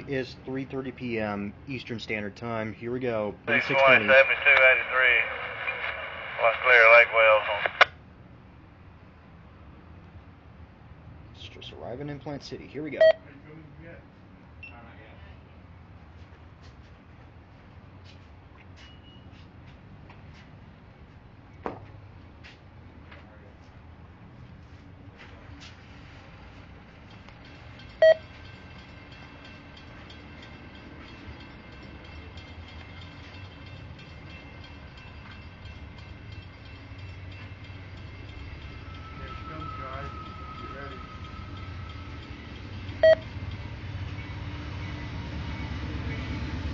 is 3:30 p.m. Eastern Standard Time. Here we go. 620, 7283. What's clear, Lake Wales. It's just arriving in Plant City. Here we go.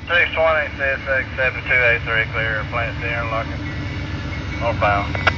Six 20, CSX 7283, clear, Plant City, interlocking, northbound.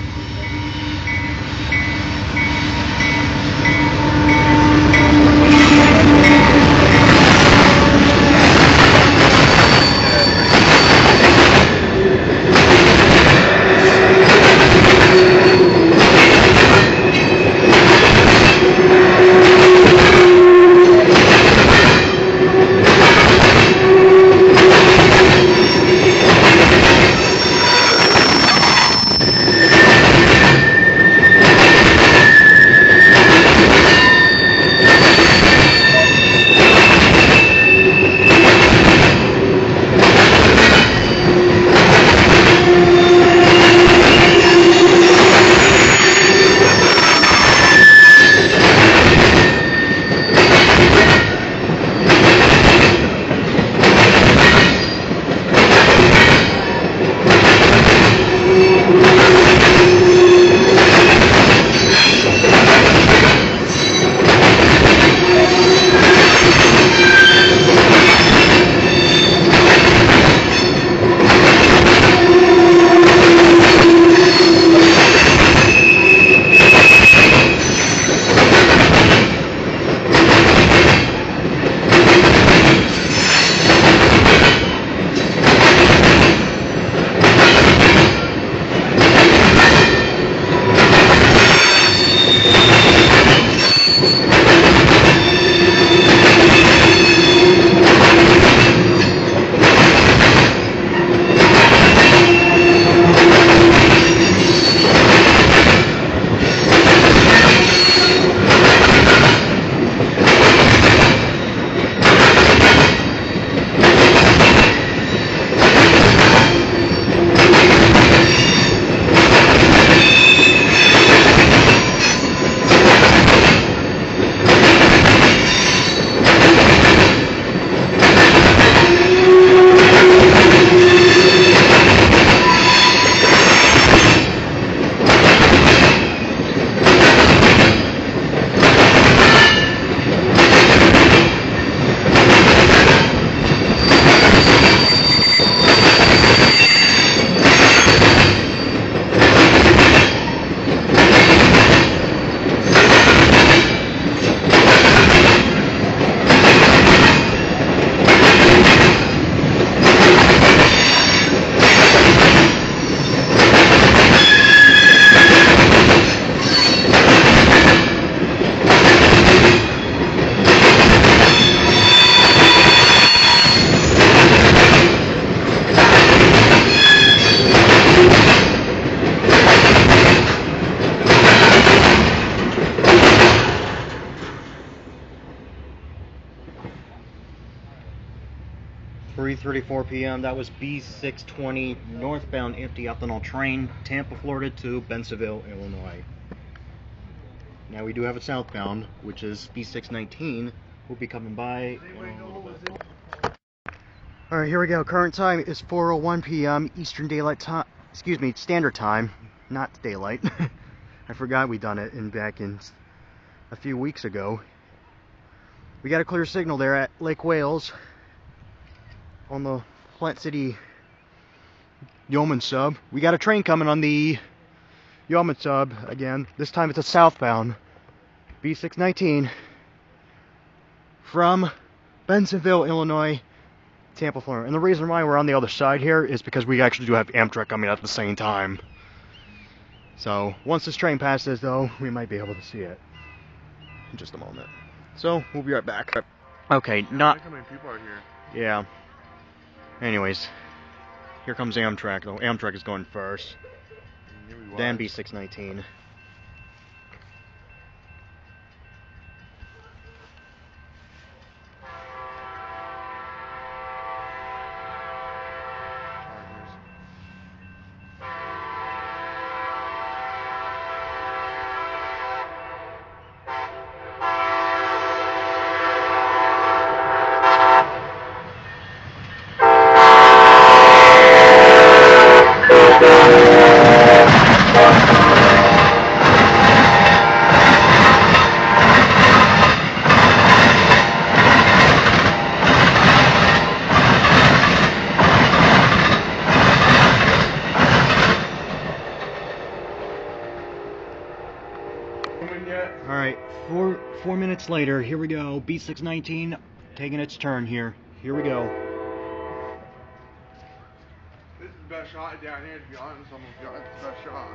.34 p.m. That was B620 northbound empty ethanol train, Tampa, Florida to Bensenville, Illinois. Now we do have a southbound, which is B619. We'll be coming by. Alright, here we go. Current time is 4:01 p.m. Eastern Daylight Time. Excuse me, Standard Time, not daylight. I forgot we done it back in a few weeks ago. We got a clear signal there at Lake Wales on the Plant City Yeoman sub. We got a train coming on the Yeoman sub again. This time it's a southbound B619 from Bensenville, Illinois, Tampa, Florida. And the reason why we're on the other side here is because we actually do have Amtrak coming at the same time. So once this train passes, though, we might be able to see it in just a moment. So we'll be right back. Okay, not. Look how many people are here. Yeah. Anyways, here comes Amtrak, though. Amtrak is going first. You knew he Then was. B619. Alright, 4 minutes later, here we go. B619 taking its turn here. Here we go. This is the best shot down here, to be honest. I'm gonna be honest, it's the best shot.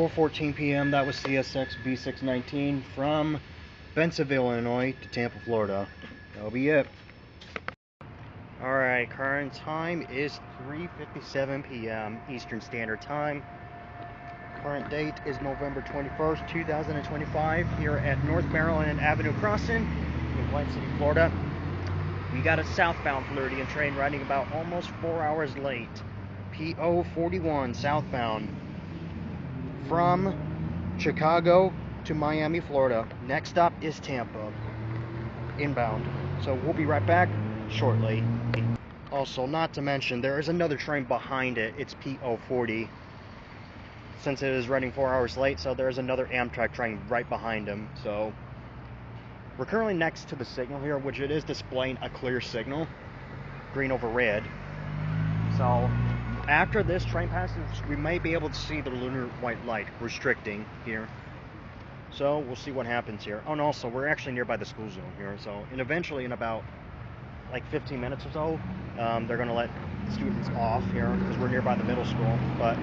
4:14 p.m. That was CSX B619 from Bensenville, Illinois to Tampa, Florida. That'll be it. Alright, current time is 3:57 p.m. Eastern Standard Time. Current date is November 21st, 2025, here at North Maryland Avenue Crossing in White City, Florida. We got a southbound Floridian train riding about almost 4 hours late. PO 41 southbound from Chicago to Miami, Florida. Next stop is Tampa, inbound. So we'll be right back shortly. Also, not to mention, there is another train behind it. It's PO 40. Since it is running 4 hours late, so there is another Amtrak train right behind him. So we're currently next to the signal here, which it is displaying a clear signal, green over red. So after this train passes, we may be able to see the lunar white light restricting here. So we'll see what happens here. Oh, and also we're actually nearby the school zone here. So, and eventually in about like 15 minutes or so, they're going to let students off here because we're nearby the middle school. But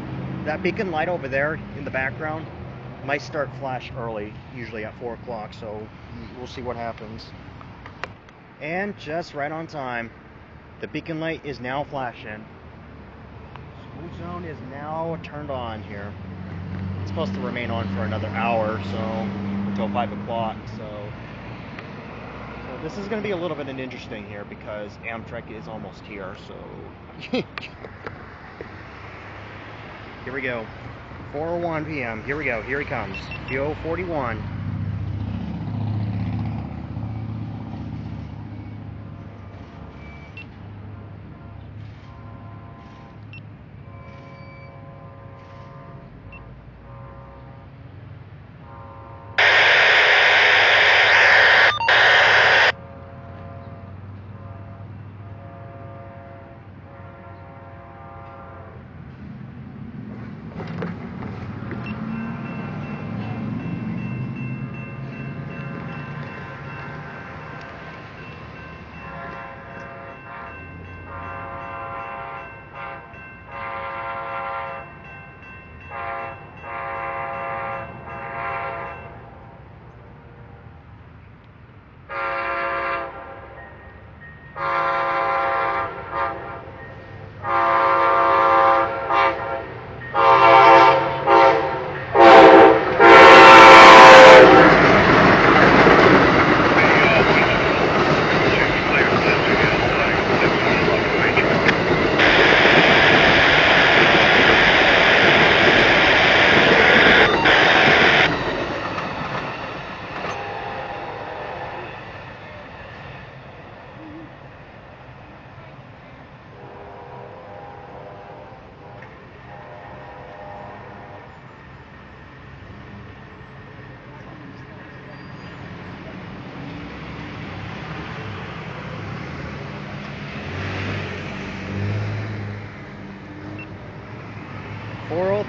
that beacon light over there in the background might start flash early, usually at 4 o'clock. So we'll see what happens. And just right on time, the beacon light is now flashing. School zone is now turned on here. It's supposed to remain on for another hour, so until 5 o'clock. So this is going to be a little bit interesting here because Amtrak is almost here. So here we go. 4:01 p.m. Here we go. Here he comes. PO 41.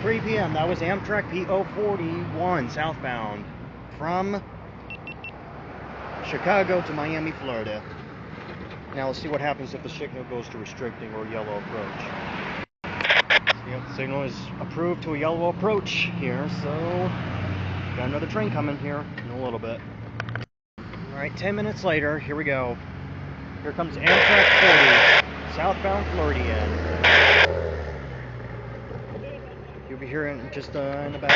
.3 p.m. That was Amtrak PO 41 southbound from Chicago to Miami, Florida. Now let's see what happens if the signal goes to restricting or yellow approach. The signal is approved to a yellow approach here, so got another train coming here in a little bit. Alright, 10 minutes later, here we go. Here comes Amtrak 40, southbound Floridian. You'll be hearing just in about.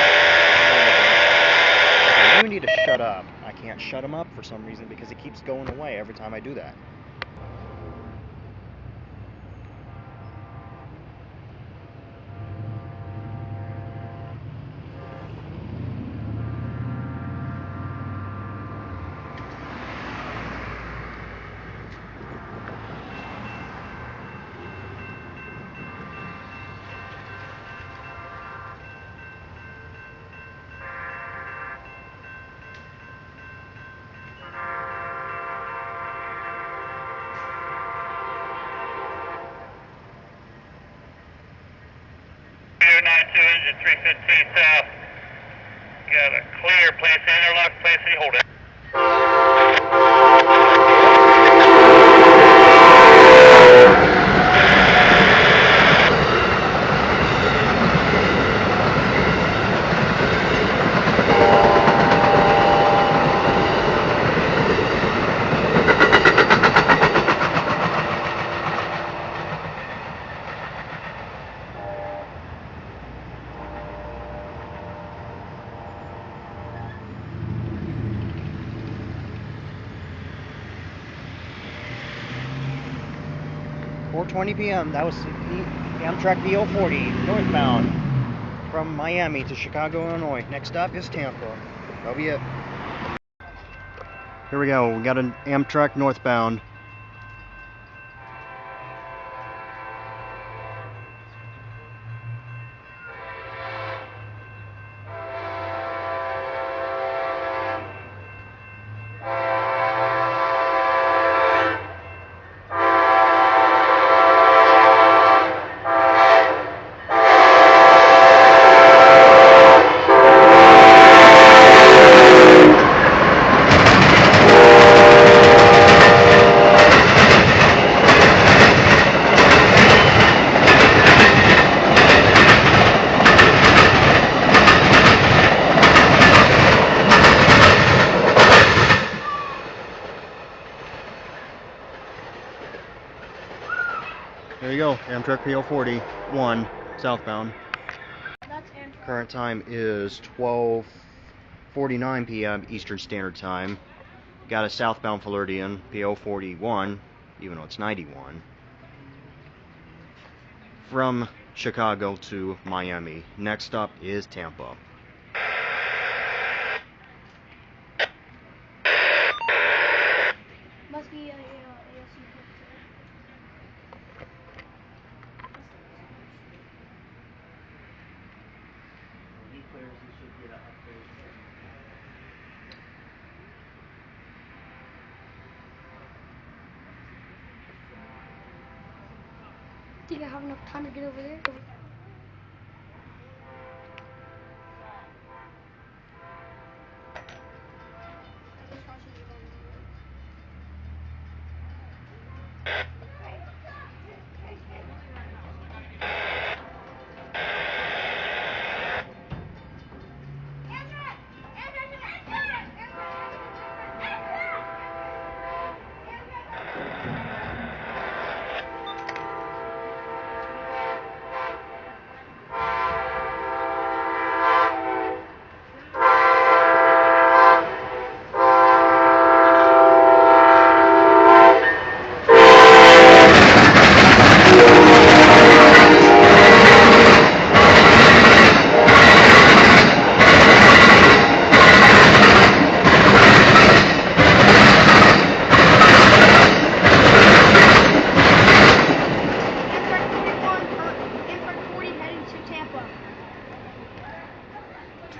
Okay, you need to shut up. I can't shut him up for some reason because it keeps going away every time I do that. Engine 315 south. Got a clear, place the interlock, place the hold it. 4:20 p.m. That was the Amtrak PO40 northbound from Miami to Chicago, Illinois. Next stop is Tampa. That'll be it. Here we go. We got an Amtrak northbound. There you go, Amtrak PO41 southbound. Current time is 12:49 p.m. Eastern Standard Time. Got a southbound Floridian PO41, even though it's 91, from Chicago to Miami. Next stop is Tampa. Must be a ALC. Think I have enough time to get over there? Tampa.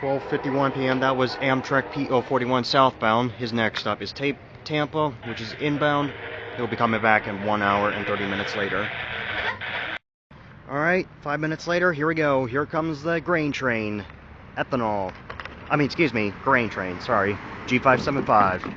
12:51 p.m. That was Amtrak PO41 southbound. His next stop is Tampa, which is inbound. He'll be coming back in 1 hour and 30 minutes later. Alright, 5 minutes later, here we go. Here comes the grain train. Ethanol. Grain train, sorry. G575.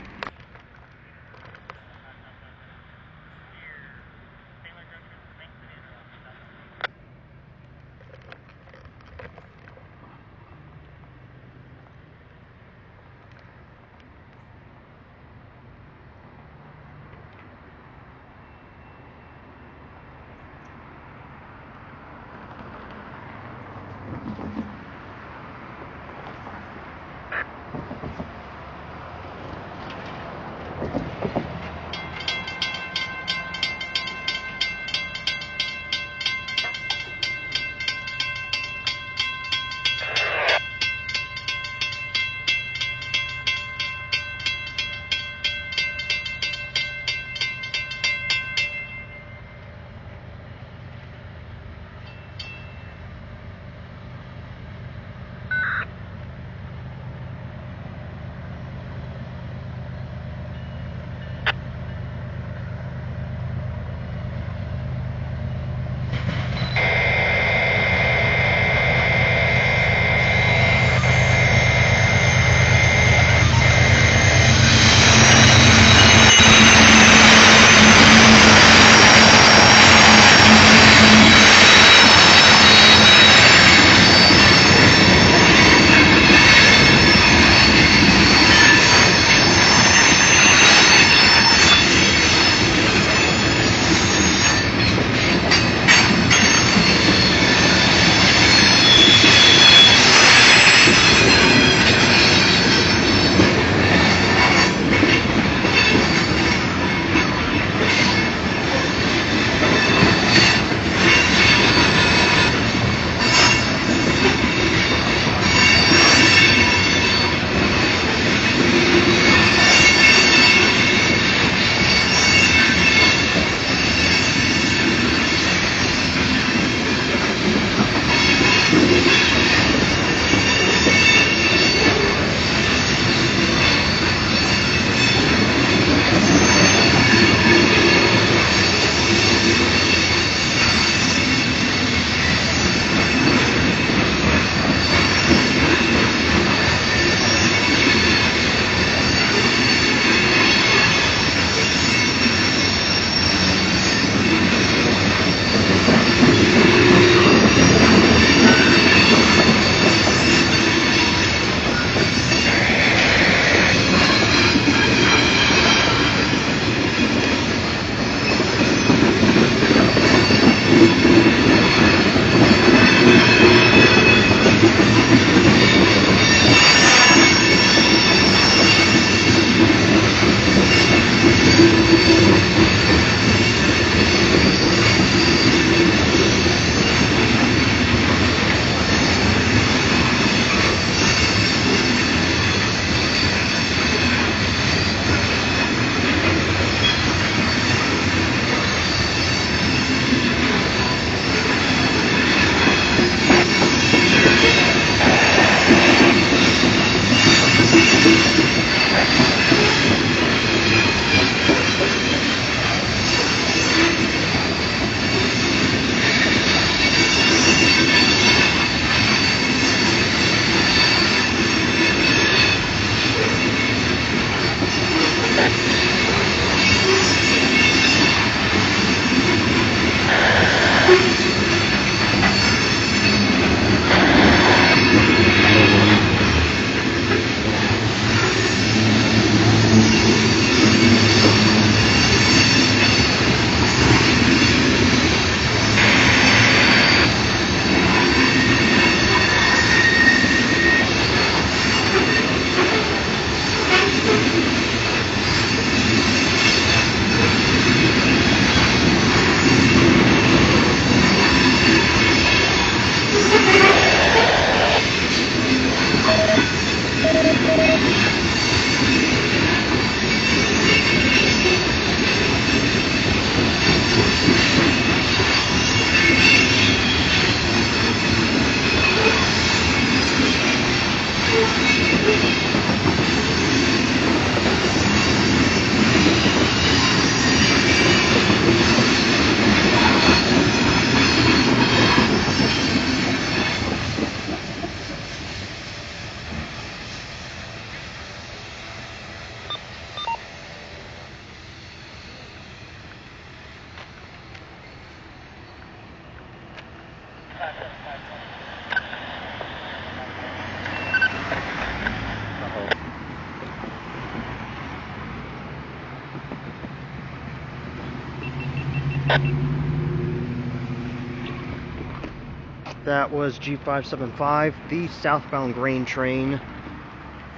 That was G575, the southbound grain train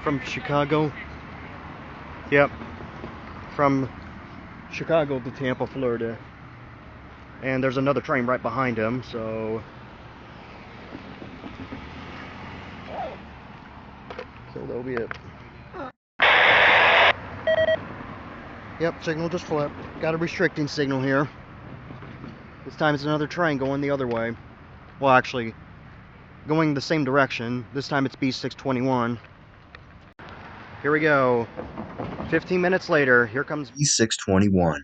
from Chicago. Yep, from Chicago to Tampa, Florida. And there's another train right behind him, so that'll be it. Yep, signal just flipped. Got a restricting signal here. This time it's another train going the other way. Well, actually, going the same direction. This time it's B621. Here we go. 15 minutes later, here comes B621.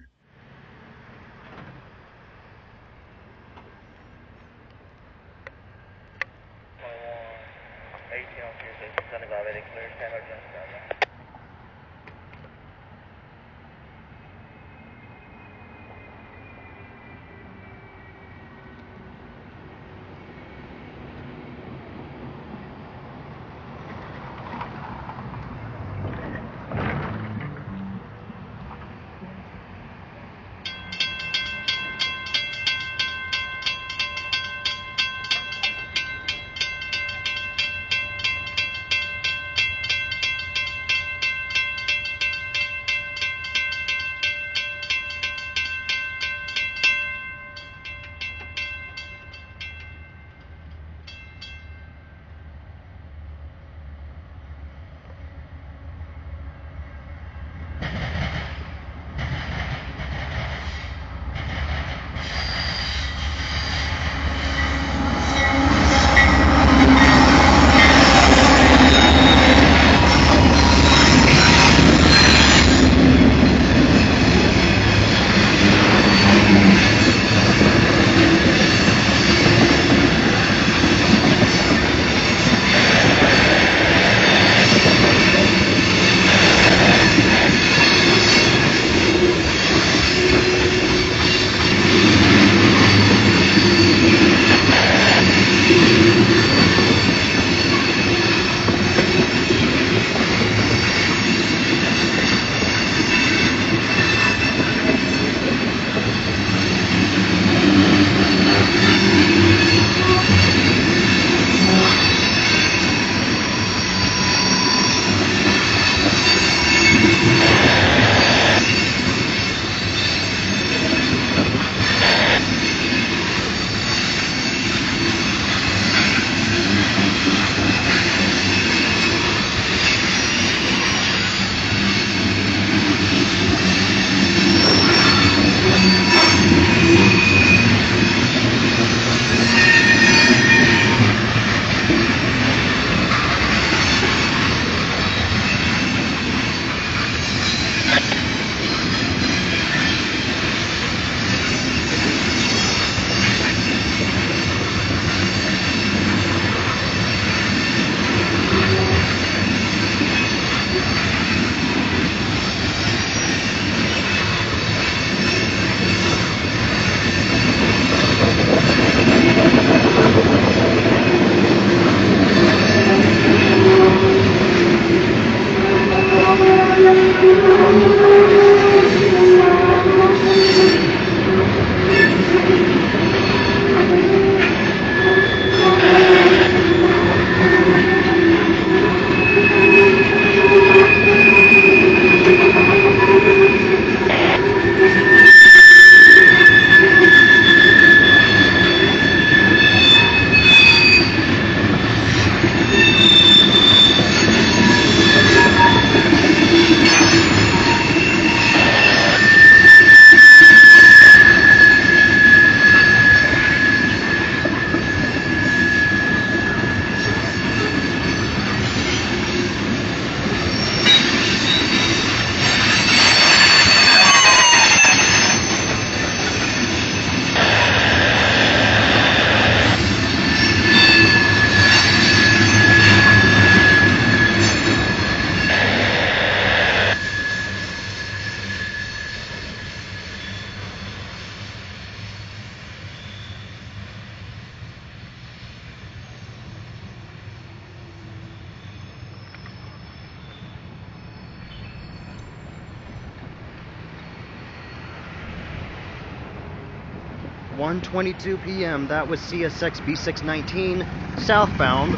1:22 p.m. That was CSX B619 southbound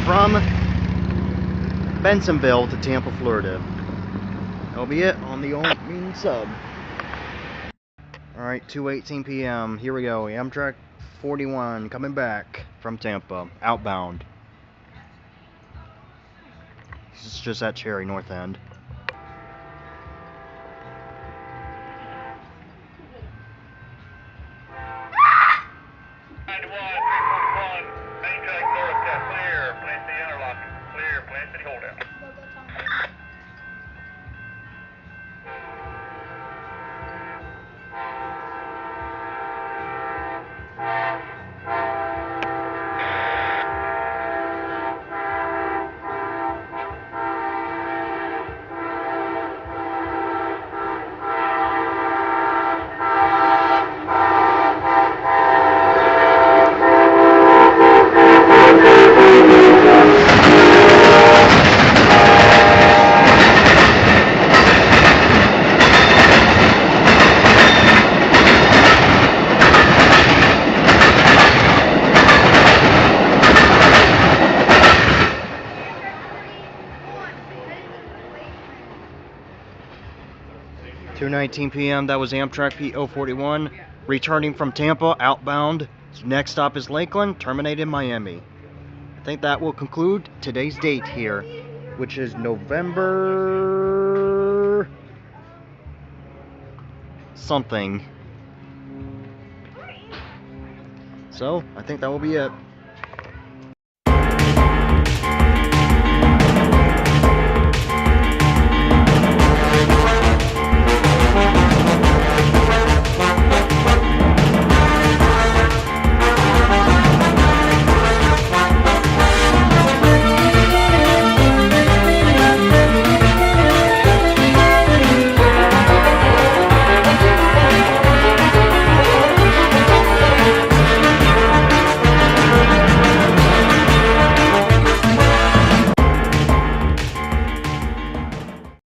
from Bensonville to Tampa, Florida. That'll be it on the old main sub. Alright, 2:18 p.m. Here we go. Amtrak 41 coming back from Tampa, outbound. This is just at Cherry North End. Two 2:19 p.m. That was Amtrak P041 returning from Tampa outbound. Next stop is Lakeland, terminated Miami. I think that will conclude today's date here, which is November something. So I think that will be it.